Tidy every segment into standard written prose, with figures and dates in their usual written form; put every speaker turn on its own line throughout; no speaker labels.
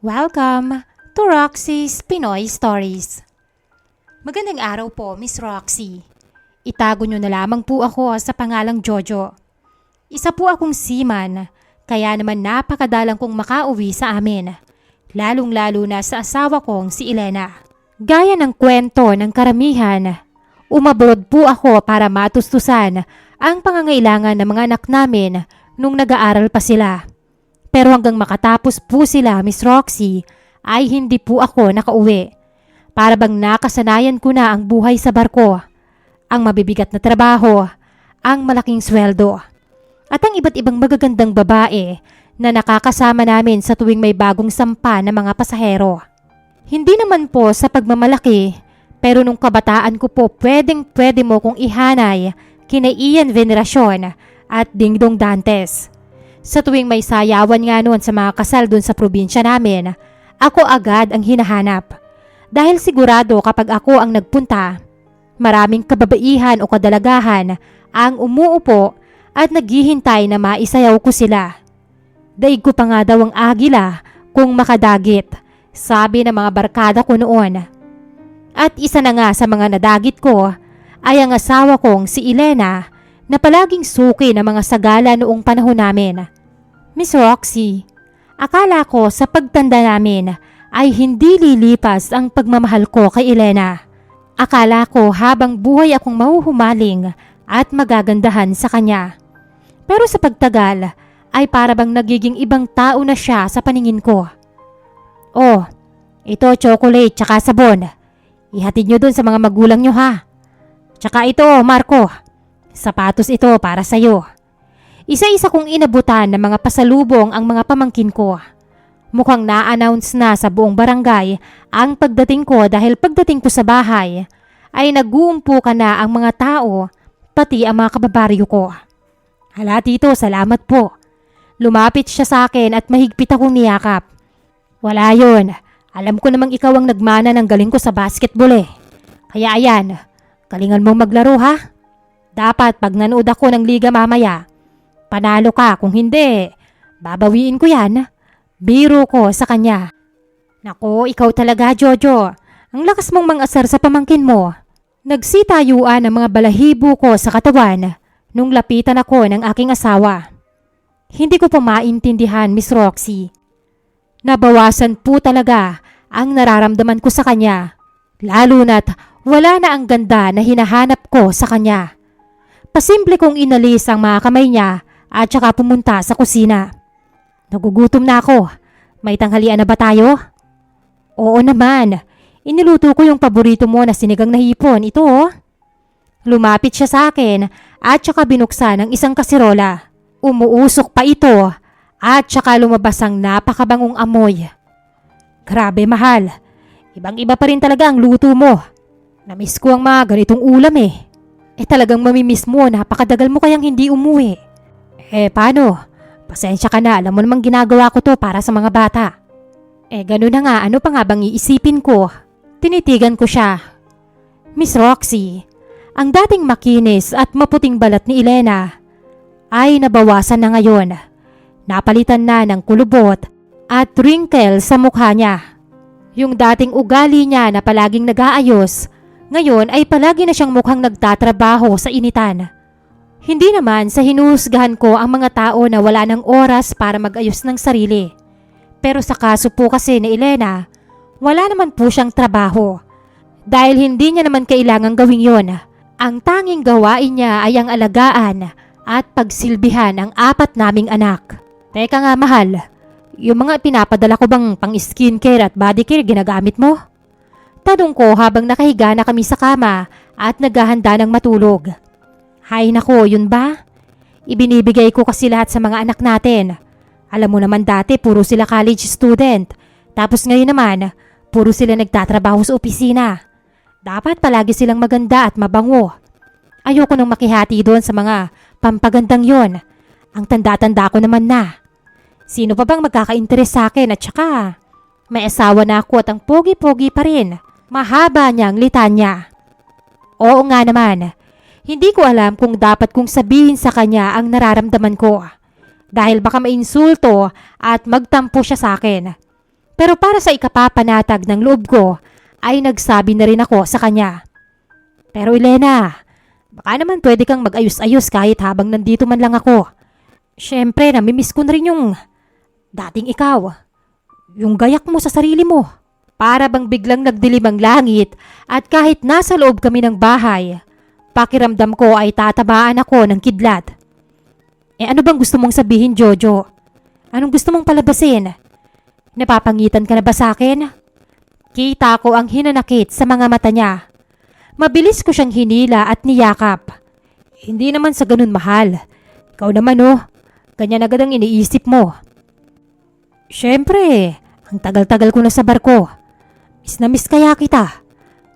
Welcome to Roxy's Pinoy Stories. Magandang araw po, Miss Roxy. Itago niyo na lamang po ako sa pangalang Jojo. Isa po akong seaman, kaya naman napakadalang kong makauwi sa amin, lalong-lalo na sa asawa kong si Elena. Gaya ng kwento ng karamihan, umabroad po ako para matustusan ang pangangailangan ng mga anak namin nung nag-aaral pa sila. Pero hanggang makatapos po sila, Miss Roxy, ay hindi po ako nakauwi. Para bang nakasanayan ko na ang buhay sa barko, ang mabibigat na trabaho, ang malaking sweldo, at ang iba't ibang magagandang babae na nakakasama namin sa tuwing may bagong sampa ng mga pasahero. Hindi naman po sa pagmamalaki, pero nung kabataan ko po pwede mo kong ihanay kina Ian Veneracion at Dingdong Dantes. Sa tuwing may sayawan nga noon sa mga kasal dun sa probinsya namin, ako agad ang hinahanap. Dahil sigurado kapag ako ang nagpunta, maraming kababaihan o kadalagahan ang umuupo at naghihintay na maisayaw ko sila. Daig ko pa nga daw ang agila kung makadagit, sabi ng mga barkada ko noon. At isa na nga sa mga nadagit ko ay ang asawa kong si Elena, na palaging suki ng mga sagala noong panahon namin. Miss Roxy, akala ko sa pagtanda namin ay hindi lilipas ang pagmamahal ko kay Elena. Akala ko habang buhay akong mahuhumaling at magagandahan sa kanya. Pero sa pagtagal ay para bang nagiging ibang tao na siya sa paningin ko. Oh, ito chocolate tsaka sabon. Ihatid nyo dun sa mga magulang nyo ha. Tsaka ito, Marco. Sapatos ito para sa'yo. Isa-isa kong inabutan ng mga pasalubong ang mga pamangkin ko. Mukhang na-announce na sa buong barangay ang pagdating ko dahil pagdating ko sa bahay ay nag-uumpukan na ang mga tao, pati ang mga kababaryo ko. Hala tito, salamat po. Lumapit siya sa akin at mahigpit akong niyakap. Wala yon. Alam ko namang ikaw ang nagmana ng galing ko sa basketball eh. Kaya ayan, galingan mong maglaro ha. Dapat pag nanood ako ng liga mamaya, panalo ka. Kung hindi, babawiin ko yan. Biro ko sa kanya. Nako, ikaw talaga Jojo. Ang lakas mong mang-asar sa pamangkin mo. Nagsitayuan ang mga balahibo ko sa katawan nung lapitan ako ng aking asawa. Hindi ko pa maintindihan, Miss Roxy. Nabawasan po talaga ang nararamdaman ko sa kanya. Lalo na't wala na ang ganda na hinahanap ko sa kanya. Pasimple kong inalis ang mga kamay niya at saka pumunta sa kusina. Nagugutom na ako. May tanghalian na ba tayo? Oo naman. Iniluto ko yung paborito mo na sinigang na hipon. Ito oh. Lumapit siya sa akin at saka binuksan ang isang kasirola. Umuusok pa ito at saka lumabas ang napakabangong amoy. Grabe mahal. Ibang-iba pa rin talaga ang luto mo. Namiss ko ang mga ganitong ulam eh. Talagang mamimiss mo, napakadagal mo kayang hindi umuwi. Paano? Pasensya ka na, alam mo namang ginagawa ko to para sa mga bata. Ganun na nga, ano pa nga bang iisipin ko? Tinitigan ko siya. Miss Roxy, ang dating makinis at maputing balat ni Elena ay nabawasan na ngayon. Napalitan na ng kulubot at wrinkle sa mukha niya. Yung dating ugali niya na palaging nag-aayos, ngayon ay palagi na siyang mukhang nagtatrabaho sa initan. Hindi naman sa hinuhusgahan ko ang mga tao na wala ng oras para mag-ayos ng sarili. Pero sa kaso po kasi ni Elena, wala naman po siyang trabaho. Dahil hindi niya naman kailangang gawin yon. Ang tanging gawain niya ay ang alagaan at pagsilbihan ang 4 naming anak. Teka nga mahal, yung mga pinapadala ko bang pang skincare at body care ginagamit mo? Tanong ko habang nakahiga na kami sa kama at naghahanda ng matulog. Hay nako, yun ba? Ibinibigay ko kasi lahat sa mga anak natin. Alam mo naman dati puro sila college student. Tapos ngayon naman, puro sila nagtatrabaho sa opisina. Dapat palagi silang maganda at mabango. Ayoko nang makihati doon sa mga pampagandang yon. Ang tanda-tanda ko naman na. Sino pa bang magkaka-interes sa akin at saka may asawa na ako at ang pogi-pogi pa rin. Mahaba niyang litanya. Oo nga naman, hindi ko alam kung dapat kong sabihin sa kanya ang nararamdaman ko. Dahil baka mainsulto at magtampo siya sa akin. Pero para sa ikapapanatag ng loob ko, ay nagsabi na rin ako sa kanya. Pero Elena, baka naman pwede kang mag-ayos-ayos kahit habang nandito man lang ako. Siyempre, namimiss ko na rin yung dating ikaw. Yung gayak mo sa sarili mo. Para bang biglang nagdilim ang langit at kahit nasa loob kami ng bahay, pakiramdam ko ay tatamaan ako ng kidlat. Ano bang gusto mong sabihin, Jojo? Anong gusto mong palabasin? Napapangitan ka na ba sa akin? Kita ko ang hinanakit sa mga mata niya. Mabilis ko siyang hinila at niyakap. Hindi naman sa ganun mahal. Ikaw naman ganyan agad ang iniisip mo. Siyempre, ang tagal-tagal ko na sa barko. Miss na miss kaya kita.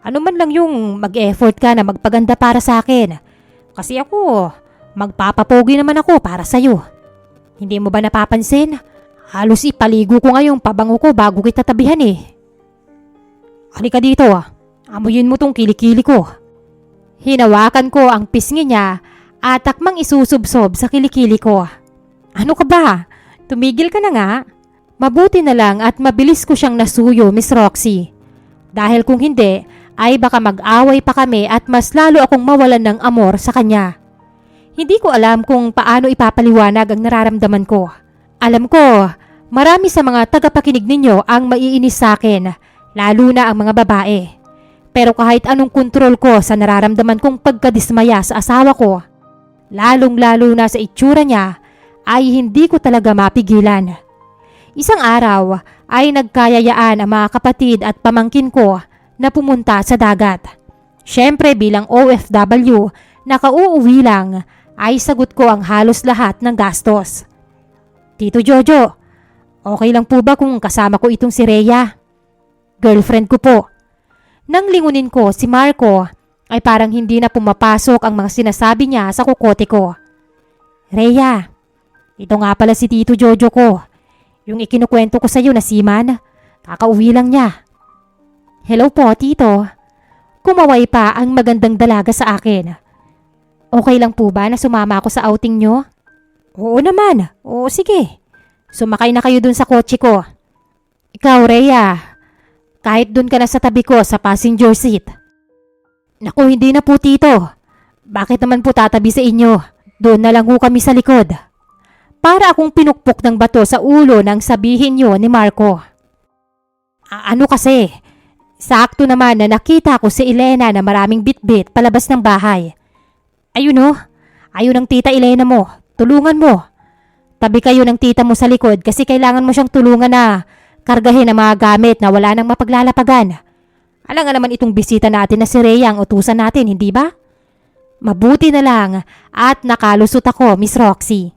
Ano man lang yung mag-effort ka na magpaganda para sa akin. Kasi ako, magpapapogi naman ako para sa'yo. Hindi mo ba napapansin? Halos ipaligo ko ngayong pabango ko bago kita tabihan eh. Halika dito amuyin mo tong kilikili ko. Hinawakan ko ang pisngi niya at takmang isusubsob sa kilikili ko. Ano ka ba? Tumigil ka na nga. Mabuti na lang at mabilis ko siyang nasuyo, Miss Roxy. Dahil kung hindi, ay baka mag-away pa kami at mas lalo akong mawalan ng amor sa kanya. Hindi ko alam kung paano ipapaliwanag ang nararamdaman ko. Alam ko, marami sa mga tagapakinig ninyo ang maiinis sa akin, lalo na ang mga babae. Pero kahit anong kontrol ko sa nararamdaman kong pagkadismaya sa asawa ko, lalong-lalo na sa itsura niya, ay hindi ko talaga mapigilan. Isang araw ay nagkayayaan ang mga kapatid at pamangkin ko na pumunta sa dagat. Siyempre bilang OFW, nakauuwi lang, ay sagot ko ang halos lahat ng gastos. Tito Jojo, okay lang po ba kung kasama ko itong si Rhea? Girlfriend ko po. Nang lingunin ko si Marco, ay parang hindi na pumapasok ang mga sinasabi niya sa kukote ko. Rhea, ito nga pala si Tito Jojo ko. Yung ikinukwento ko sa iyo na seaman, kakauwi lang niya. Hello po, Tito. Kumaway pa ang magandang dalaga sa akin. Okay lang po ba na sumama ako sa outing nyo? Oo naman. Oo, sige. Sumakay na kayo dun sa kotse ko. Ikaw, Rhea, kahit dun ka na sa tabi ko sa passenger seat. Naku, hindi na po, Tito. Bakit naman po tatabi sa inyo? Doon na lang ho kami sa likod. Para akong pinukpok ng bato sa ulo nang sabihin niyo ni Marco. Ano kasi? Sakto naman na nakita ko si Elena na maraming bitbit palabas ng bahay. Ayun ayun ang tita Elena mo. Tulungan mo. Tabi kayo ng tita mo sa likod kasi kailangan mo siyang tulungan na kargahin ang mga gamit na wala nang mapaglalapagan. Alam nga naman itong bisita natin na si Rhea ang utusan natin, hindi ba? Mabuti na lang at nakalusot ako, Miss Roxy.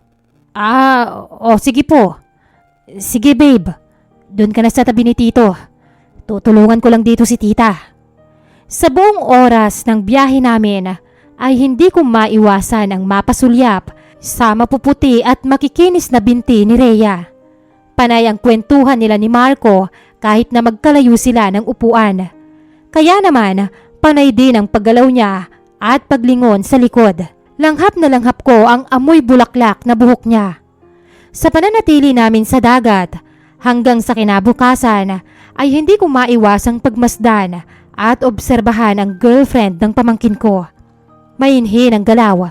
Sige po. Sige babe, doon ka na sa tabi ni Tito. Tutulungan ko lang dito si tita. Sa buong oras ng biyahe namin ay hindi ko maiwasan ang mapasulyap sa mapuputi at makikinis na binti ni Rhea. Panay ang kwentuhan nila ni Marco kahit na magkalayo sila ng upuan. Kaya naman, panay din ang paggalaw niya at paglingon sa likod. Langhap na langhap ko ang amoy bulaklak na buhok niya. Sa pananatili namin sa dagat, hanggang sa kinabukasan ay hindi ko maiwasang pagmasdan at obserbahan ang girlfriend ng pamangkin ko. Mainhin ang galaw,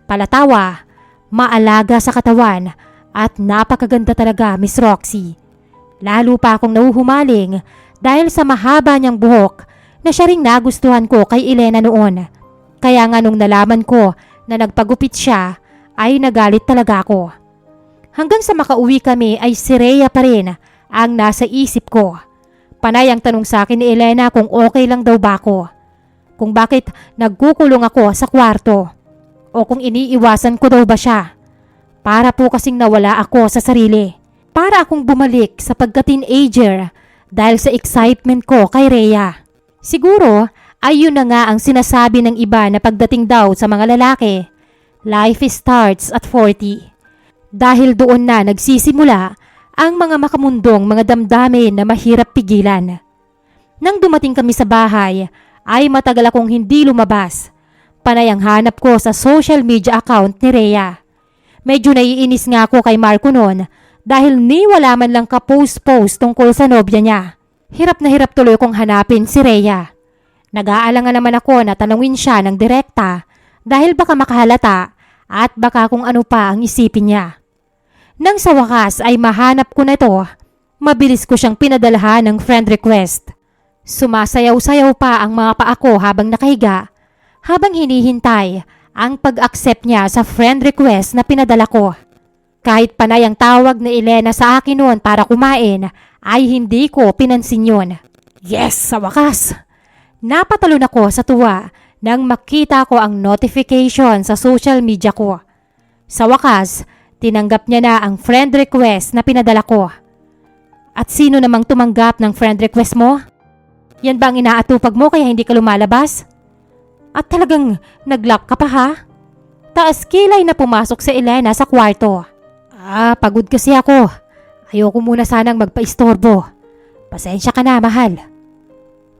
palatawa, maalaga sa katawan at napakaganda talaga, Miss Roxy. Lalo pa akong nahuhumaling dahil sa mahaba niyang buhok na siya ring nagustuhan ko kay Elena noon. Kaya nga nung nalaman ko na nagpagupit siya ay nagalit talaga ako. Hanggang sa makauwi kami ay si Rhea pa rin ang nasa isip ko. Panay ang tanong sa akin ni Elena kung okay lang daw ba ako. Kung bakit nagkukulong ako sa kwarto. O kung iniiwasan ko daw ba siya. Para po kasing nawala ako sa sarili. Para akong bumalik sa pagka-teenager dahil sa excitement ko kay Rhea. Siguro ay yun na nga ang sinasabi ng iba na pagdating daw sa mga lalaki, life starts at 40. Dahil doon na nagsisimula ang mga makamundong mga damdamin na mahirap pigilan. Nang dumating kami sa bahay, ay matagal akong hindi lumabas. Panay ang hanap ko sa social media account ni Rhea. Medyo naiinis nga ako kay Marco noon dahil ni wala man lang ka-post-post tungkol sa nobya niya. Hirap na hirap tuloy kong hanapin si Rhea. Nag-aalangan naman ako na tanungin siya ng direkta dahil baka makahalata at baka kung ano pa ang isipin niya. Nang sa wakas ay mahanap ko na ito, mabilis ko siyang pinadalhan ng friend request. Sumasayaw-sayaw pa ang mga paa ko habang nakahiga, habang hinihintay ang pag-accept niya sa friend request na pinadala ko. Kahit panay ang tawag ni Elena sa akin noon para kumain, ay hindi ko pinansin yun. Yes, sa wakas! Napatalon ako sa tuwa nang makita ko ang notification sa social media ko. Sa wakas, tinanggap niya na ang friend request na pinadala ko. At sino namang tumanggap ng friend request mo? Yan ba ang inaatupag mo kaya hindi ka lumalabas? At talagang nag-lock ka pa ha? Taas kilay na pumasok si Elena sa kwarto. Pagod kasi ako. Ayoko muna sanang magpa-istorbo. Pasensya ka na, mahal.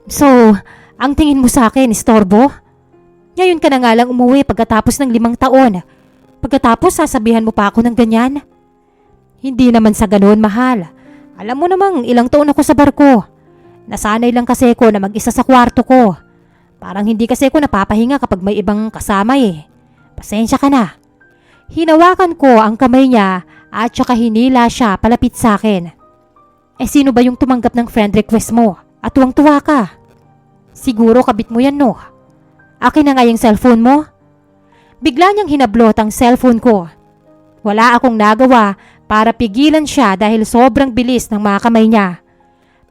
So, ang tingin mo sa akin, istorbo? Ngayon ka na nga lang umuwi pagkatapos ng 5 taon. Pagkatapos sasabihan mo pa ako ng ganyan? Hindi naman sa ganoon, mahal. Alam mo namang ilang taon ako sa barko. Nasanay lang kasi ako na mag-isa sa kwarto ko. Parang hindi kasi ako napapahinga kapag may ibang kasama eh. Pasensya ka na. Hinawakan ko ang kamay niya at saka hinila siya palapit sa akin. Sino ba yung tumanggap ng friend request mo? At tuwang-tuwa ka. Siguro kabit mo yan, no? Akin na nga yung cellphone mo. Bigla niyang hinablot ang cellphone ko. Wala akong nagawa para pigilan siya dahil sobrang bilis ng mga kamay niya.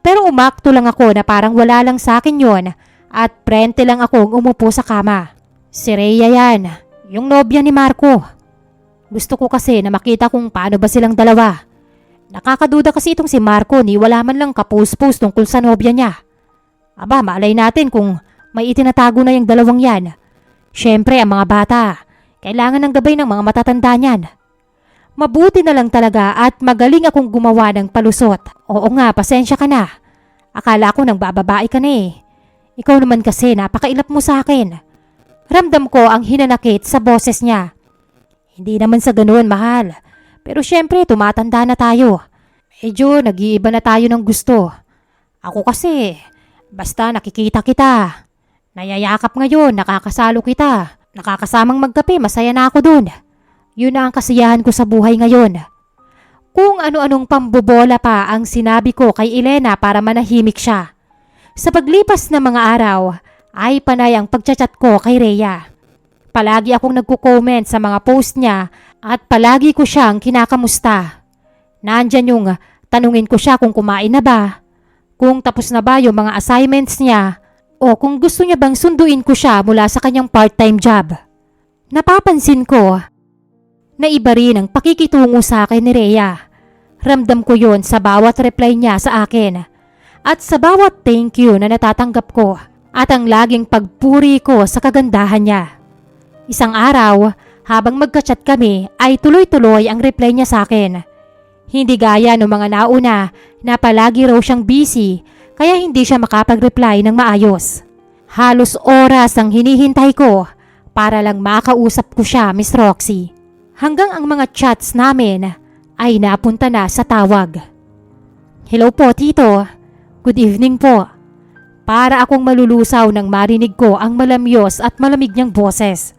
Pero umakto lang ako na parang wala lang sa akin yon at prente lang akong umupo sa kama. Si Rhea yan, yung nobya ni Marco. Gusto ko kasi na makita kung paano ba silang dalawa. Nakakaduda kasi itong si Marco ni wala man lang ka-post-post tungkol sa nobya niya. Aba, malay natin kung may itinatago na yung dalawang yan. Siyempre ang mga bata, kailangan ng gabay ng mga matatanda niyan. Mabuti na lang talaga at magaling akong gumawa ng palusot. Oo nga, pasensya ka na. Akala ko nang bababae ka na eh. Ikaw naman kasi napakailap mo sa akin. Ramdam ko ang hinanakit sa boses niya. Hindi naman sa ganoon, mahal. Pero syempre, tumatanda na tayo. Medyo nag-iiba na tayo ng gusto. Ako kasi, basta nakikita kita. Nayayakap ngayon, nakakasalo kita. Nakakasamang magkape, masaya na ako dun. Yun na ang kasiyahan ko sa buhay ngayon. Kung ano-anong pambobola pa ang sinabi ko kay Elena para manahimik siya. Sa paglipas ng mga araw, ay panay ang pagchat-chat ko kay Rhea. Palagi akong nagko-comment sa mga post niya at palagi ko siyang kinakamusta. Nandyan yung tanungin ko siya kung kumain na ba, kung tapos na ba yung mga assignments niya, o kung gusto niya bang sunduin ko siya mula sa kanyang part-time job. Napapansin ko na iba rin ang pakikitungo sa akin ni Rhea. Ramdam ko yon sa bawat reply niya sa akin at sa bawat thank you na natatanggap ko at ang laging pagpuri ko sa kagandahan niya. Isang araw, habang magka-chat kami ay tuloy-tuloy ang reply niya sa akin. Hindi gaya ng mga nauna na palagi raw siyang busy kaya hindi siya makapag-reply ng maayos. Halos oras ang hinihintay ko para lang makausap ko siya, Miss Roxy. Hanggang ang mga chats namin ay napunta na sa tawag. Hello po, Tito. Good evening po. Para akong malulusaw nang marinig ko ang malamyos at malamig niyang boses.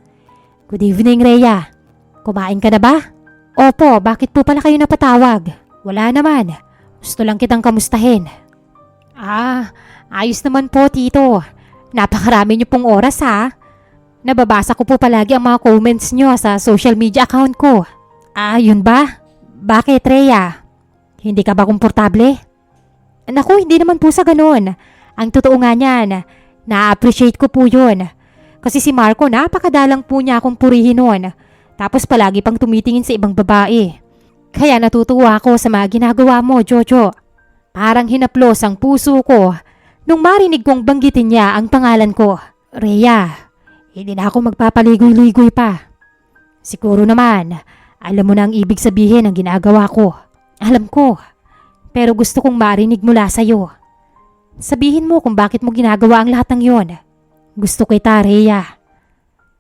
Good evening, Rhea. Kumain ka na ba? Opo, bakit po pala kayo napatawag? Wala naman. Gusto lang kitang kamustahin. Ayos naman po, Tito. Napakarami niyo pong oras ha. Nababasa ko po palagi ang mga comments niyo sa social media account ko. Yun ba? Bakit, Rhea? Hindi ka ba komportable? Naku, hindi naman po sa ganun. Ang totoo nga niyan, na-appreciate ko po yun. Kasi si Marco napakadalang po niya akong purihin noon. Tapos palagi pang tumitingin sa ibang babae. Kaya natutuwa ako sa mga ginagawa mo, Jojo. Parang hinaplos ang puso ko nung marinig kong banggitin niya ang pangalan ko. Rhea, hindi na ako magpapaligoy-ligoy pa. Siguro naman, alam mo na ang ibig sabihin ng ginagawa ko. Alam ko, pero gusto kong marinig mula sa'yo. Sabihin mo kung bakit mo ginagawa ang lahat ng yon. Gusto kita, Rhea.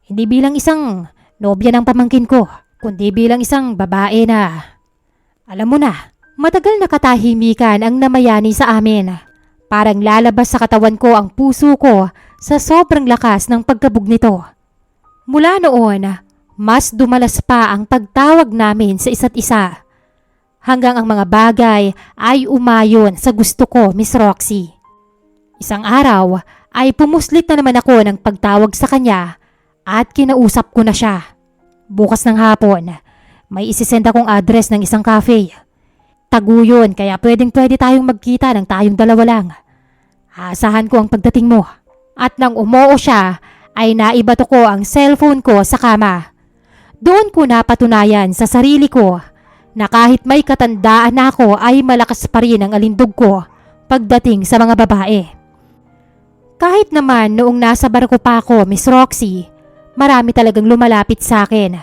Hindi bilang isang nobya ng pamangkin ko, kundi bilang isang babae na Alam mo na, matagal na katahimikan ang namayani sa amin. Parang lalabas sa katawan ko ang puso ko sa sobrang lakas ng pagkabog nito. Mula noon, mas dumalas pa ang pagtawag namin sa isa't isa. Hanggang ang mga bagay ay umayon sa gusto ko, Miss Roxy. Isang araw ay pumuslit na naman ako ng pagtawag sa kanya at kinausap ko na siya. Bukas ng hapon, may isisend akong address ng isang cafe. Taguyon kaya pwedeng tayong magkita ng tayong dalawa lang. Aasahan ko ang pagdating mo. At nang umuo siya, ay naibato ko ang cellphone ko sa kama. Doon ko napatunayan sa sarili ko na kahit may katandaan na ako ay malakas pa rin ang alindog ko pagdating sa mga babae. Kahit naman noong nasa barko pa ako, Miss Roxy, marami talagang lumalapit sa akin.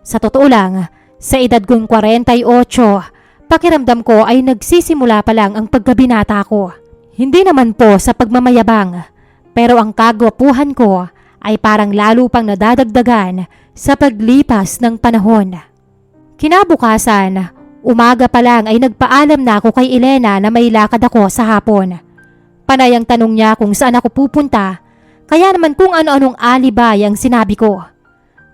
Sa totoo lang, sa edad kong 48, pakiramdam ko ay nagsisimula pa lang ang pagkabinata ko. Hindi naman po sa pagmamayabang, pero ang kagwapuhan ko ay parang lalo pang nadadagdagan sa paglipas ng panahon. Kinabukasan, umaga pa lang ay nagpaalam na ako kay Elena na may lakad ako sa hapon. Panay ang tanong niya kung saan ako pupunta, kaya naman kung ano-anong alibay ang sinabi ko.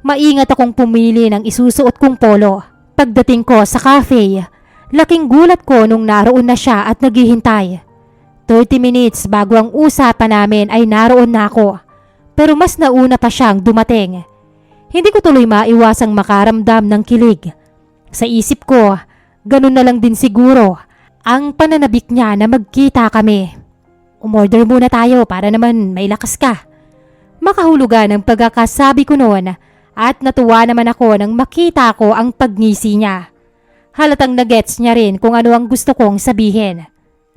Maingat akong pumili ng isusuot kong polo. Pagdating ko sa cafe, laking gulat ko nung naroon na siya at naghihintay. 30 minutes bago ang usapan namin ay naroon na ako. Pero mas nauna pa siyang dumating. Hindi ko tuloy maiwasang makaramdam ng kilig. Sa isip ko, ganun na lang din siguro ang pananabik niya na magkita kami. Umorder muna tayo para naman may lakas ka. Makahulugan ang pagkakasabi ko noon at natuwa naman ako nang makita ko ang pagngisi niya. Halatang nagets niya rin kung ano ang gusto kong sabihin.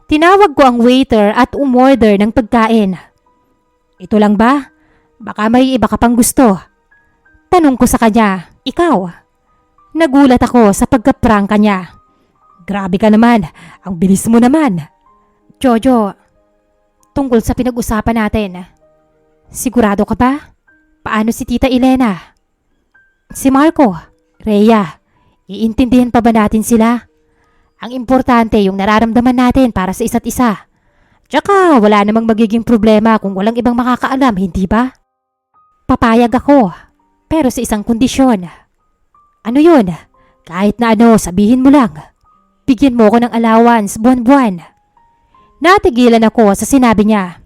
Tinawag ko ang waiter at umorder ng pagkain. Ito lang ba? Baka may iba ka pang gusto. Tanong ko sa kanya, ikaw? Nagulat ako sa pagkaprangka niya. Grabe ka naman, ang bilis mo naman. Jojo, tungkol sa pinag-usapan natin. Sigurado ka ba? Paano si Tita Elena? Si Marco, Rhea, iintindihan pa ba natin sila? Ang importante yung nararamdaman natin para sa isa't isa. Tsaka wala namang magiging problema kung walang ibang makakaalam, hindi ba? Papayag ako, pero sa isang kondisyon. Ano yun? Kahit na ano, sabihin mo lang. Bigyan mo ko ng allowance buwan-buwan. Natigilan ako sa sinabi niya.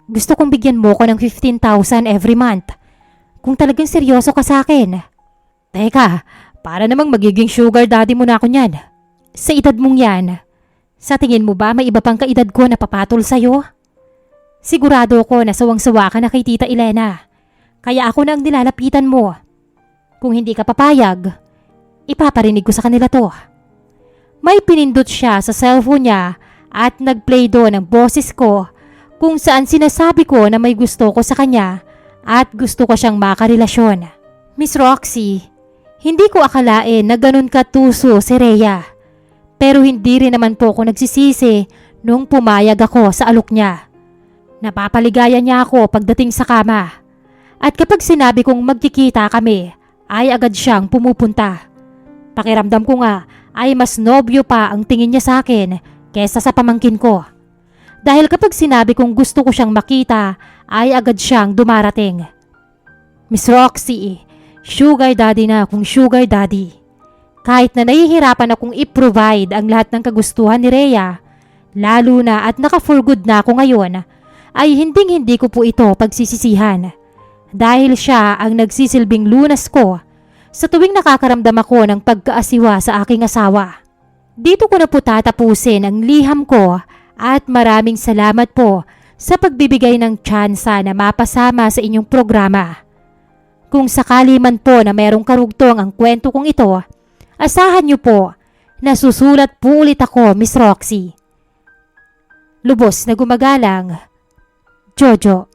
Gusto kong bigyan mo ko ng 15,000 every month. Kung talagang seryoso ka sa akin. Teka, para namang magiging sugar daddy mo na ako niyan. Sa edad mong yan, sa tingin mo ba may iba pang kaedad ko na papatol sa'yo? Sigurado ko na sawang-sawa ka na kay Tita Elena. Kaya ako na ang nilalapitan mo. Kung hindi ka papayag, ipaparinig ko sa kanila to. May pinindot siya sa cellphone niya at nagplay doon ang boses ko kung saan sinasabi ko na may gusto ko sa kanya at gusto ko siyang makarelasyon. Miss Roxy, hindi ko akalain na ganun katuso si Rhea. Pero hindi rin naman po ako nagsisisi nung pumayag ako sa alok niya. Napapaligayan niya ako pagdating sa kama. At kapag sinabi kong magkikita kami, ay agad siyang pumupunta. Pakiramdam ko nga ay mas nobyo pa ang tingin niya sa akin kesa sa pamangkin ko. Dahil kapag sinabi kong gusto ko siyang makita, ay agad siyang dumarating. Miss Roxy, sugar daddy na akong sugar daddy. Kahit na nahihirapan akong i-provide ang lahat ng kagustuhan ni Rhea, lalo na at naka-for good na ako ngayon, ay hindi ko po ito pagsisisihan. Dahil siya ang nagsisilbing lunas ko sa tuwing nakakaramdam ako ng pagkaasiwa sa aking asawa. Dito ko na po tatapusin ang liham ko at maraming salamat po sa pagbibigay ng tsansa na mapasama sa inyong programa. Kung sakali man po na merong karugtong ang kwento kong ito, asahan niyo po na susulat po ulit ako, Miss Roxy. Lubos na gumagalang, Jojo.